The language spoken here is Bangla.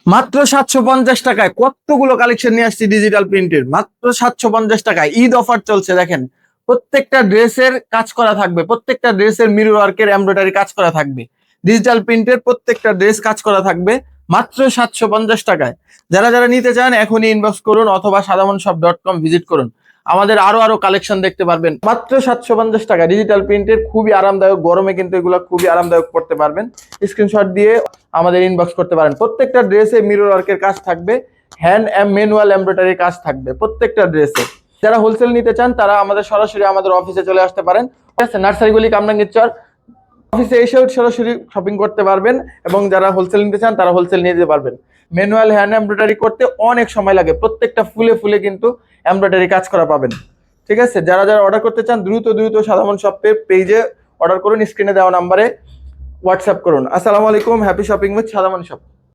মাত্র 750 টাকায় কতগুলো কালেকশন নিয়ে আসছি ডিজিটাল প্রিন্টের, মাত্র 750 টাকায়। ঈদ অফার চলছে, দেখেন প্রত্যেকটা ড্রেসের কাজ করা থাকবে, প্রত্যেকটা ড্রেসের মিরর ওয়ার্কের এমব্রয়ডারি কাজ করা থাকবে, ডিজিটাল প্রিন্টের প্রত্যেকটা ড্রেস কাজ করা থাকবে মাত্র 750 টাকায়। যারা যারা নিতে চান এখনই ইনবক্স করুন অথবা সাদামনশপ.com ভিজিট করুন, আমাদের আরো কালেকশন দেখতে পারবেন। মাত্র 750 টাকা ডিজিটাল প্রিন্টের, খুবই আরামদায়ক, গরমে কিন্তু এগুলো খুবই আরামদায়ক পড়তে পারবেন। স্ক্রিনশট দিয়ে আমাদের ইনবক্স করতে পারেন। প্রত্যেকটা ড্রেসে মিরর ওয়ার্কের কাজ থাকবে, হ্যান্ড ম্যানুয়াল এমব্রয়ডারি কাজ থাকবে প্রত্যেকটা ড্রেসে। যারা হোলসেল নিতে চান তারা আমাদের সরাসরি আমাদের অফিসে চলে আসতে পারেন। ঠিক আছে, নার্সারিগুলি কামরাঙ্গীরচর অফিসে এসেও সরাসরি শপিং করতে পারবেন, এবং যারা হোলসেল নিতে চান তারা হোলসেল নিয়ে যেতে পারবেন। ম্যানুয়াল হ্যান্ড এমব্রয়ডারি করতে অনেক সময় লাগে, প্রত্যেকটা ফুলে ফুলে কিন্তু এমব্রয়ডারি কাজ করা পাবেন। ঠিক আছে, যারা যারা অর্ডার করতে চান দ্রুত সাদামন শপের পেজে অর্ডার করুন, স্ক্রিনে দেওয়া নাম্বারে হোয়াটসঅ্যাপ করুন। আসসালামু আলাইকুম, হ্যাপি শপিং উইথ সাদামন শপ।